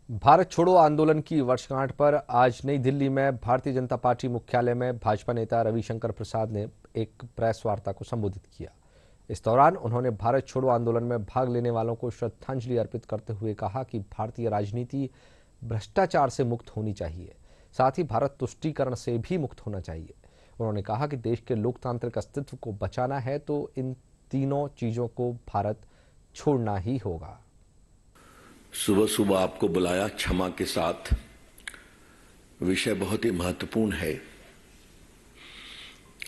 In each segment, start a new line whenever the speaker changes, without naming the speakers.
भारत छोड़ो आंदोलन की वर्षगांठ पर आज नई दिल्ली में भारतीय जनता पार्टी मुख्यालय में भाजपा नेता रविशंकर प्रसाद ने एक प्रेस वार्ता को संबोधित किया। इस दौरान उन्होंने भारत छोड़ो आंदोलन में भाग लेने वालों को श्रद्धांजलि अर्पित करते हुए कहा कि भारतीय राजनीति भ्रष्टाचार से मुक्त होनी चाहिए, साथ ही भारत तुष्टीकरण से भी मुक्त होना चाहिए। उन्होंने कहा कि देश के लोकतांत्रिक अस्तित्व को बचाना है तो इन तीनों चीजों को भारत छोड़ना ही होगा।
सुबह सुबह आपको बुलाया क्षमा के साथ। विषय बहुत ही महत्वपूर्ण है।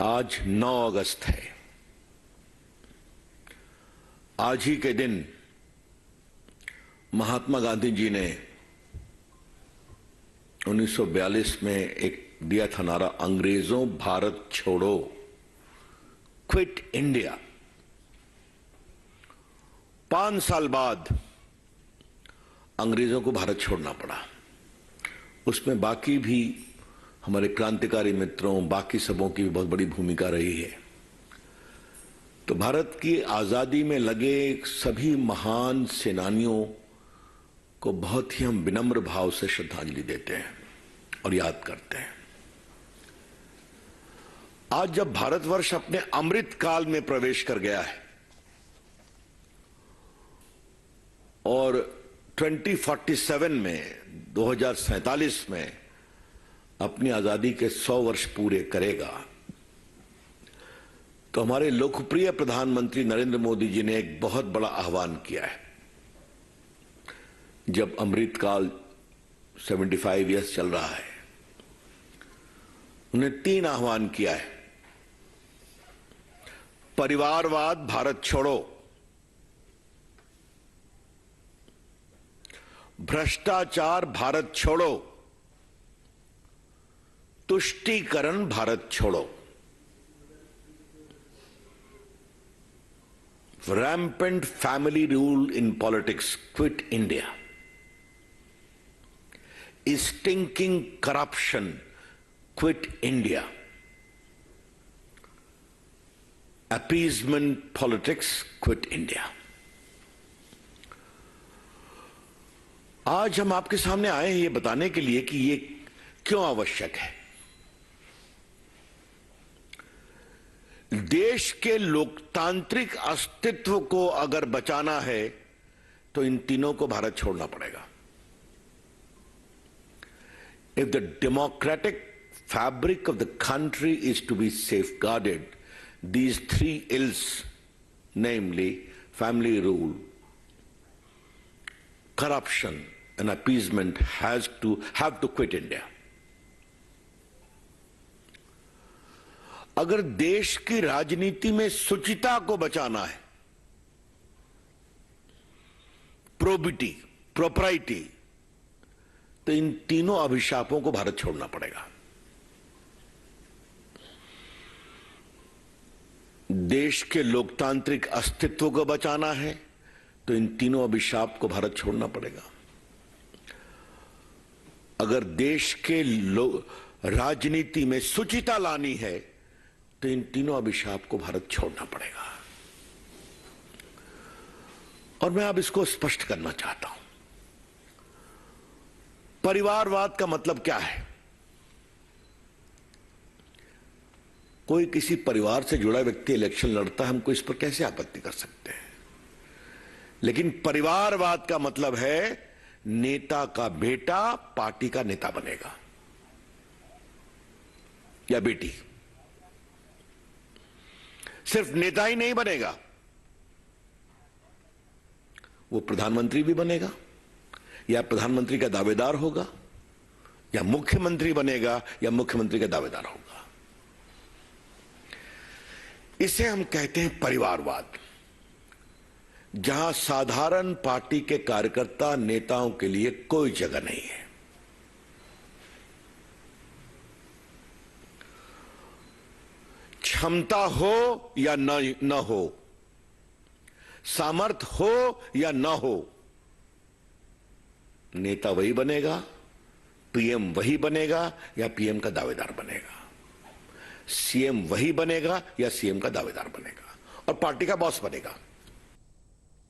आज 9 अगस्त है। आज ही के दिन महात्मा गांधी जी ने 1942 में एक दिया था नारा, अंग्रेजों भारत छोड़ो, क्विट इंडिया। 5 साल बाद अंग्रेजों को भारत छोड़ना पड़ा। उसमें बाकी भी हमारे क्रांतिकारी मित्रों, बाकी सबों की बहुत बड़ी भूमिका रही है। तो भारत की आजादी में लगे सभी महान सेनानियों को बहुत ही हम विनम्र भाव से श्रद्धांजलि देते हैं और याद करते हैं। आज जब भारतवर्ष अपने अमृत काल में प्रवेश कर गया है और 2047 में 2047 में अपनी आजादी के 100 वर्ष पूरे करेगा, तो हमारे लोकप्रिय प्रधानमंत्री नरेंद्र मोदी जी ने एक बहुत बड़ा आह्वान किया है। जब अमृतकाल 75 ईयर्स चल रहा है, उन्हें 3 आह्वान किया है। परिवारवाद भारत छोड़ो, भ्रष्टाचार भारत छोड़ो, तुष्टीकरण भारत छोड़ो। Rampant family rule in politics, quit India. Stinking corruption, quit India. Appeasement politics, quit India. आज हम आपके सामने आए हैं ये बताने के लिए कि ये क्यों आवश्यक है। देश के लोकतांत्रिक अस्तित्व को अगर बचाना है तो इन तीनों को भारत छोड़ना पड़ेगा। If the democratic fabric of the country is to be safeguarded, these 3 ills, namely family rule, corruption and appeasement, have to quit India. अगर देश की राजनीति में शुचिता को बचाना है, प्रोबिटी, प्रोप्राइटी, तो इन तीनों अभिशापों को भारत छोड़ना पड़ेगा। देश के लोकतांत्रिक अस्तित्व को बचाना है तो इन तीनों अभिशाप को भारत छोड़ना पड़ेगा। अगर देश के राजनीति में शुचिता लानी है तो इन तीनों अभिशाप को भारत छोड़ना पड़ेगा। और मैं अब इसको स्पष्ट करना चाहता हूं। परिवारवाद का मतलब क्या है? कोई किसी परिवार से जुड़ा व्यक्ति इलेक्शन लड़ता है, हमको इस पर कैसे आपत्ति कर सकते हैं। लेकिन परिवारवाद का मतलब है नेता का बेटा पार्टी का नेता बनेगा या बेटी। सिर्फ नेता ही नहीं बनेगा, वो प्रधानमंत्री भी बनेगा या प्रधानमंत्री का दावेदार होगा या मुख्यमंत्री बनेगा या मुख्यमंत्री का दावेदार होगा। इसे हम कहते हैं परिवारवाद, जहां साधारण पार्टी के कार्यकर्ता नेताओं के लिए कोई जगह नहीं है। क्षमता हो या न हो, सामर्थ्य हो या न हो, नेता वही बनेगा, पीएम वही बनेगा या पीएम का दावेदार बनेगा, सीएम वही बनेगा या सीएम का दावेदार बनेगा और पार्टी का बॉस बनेगा।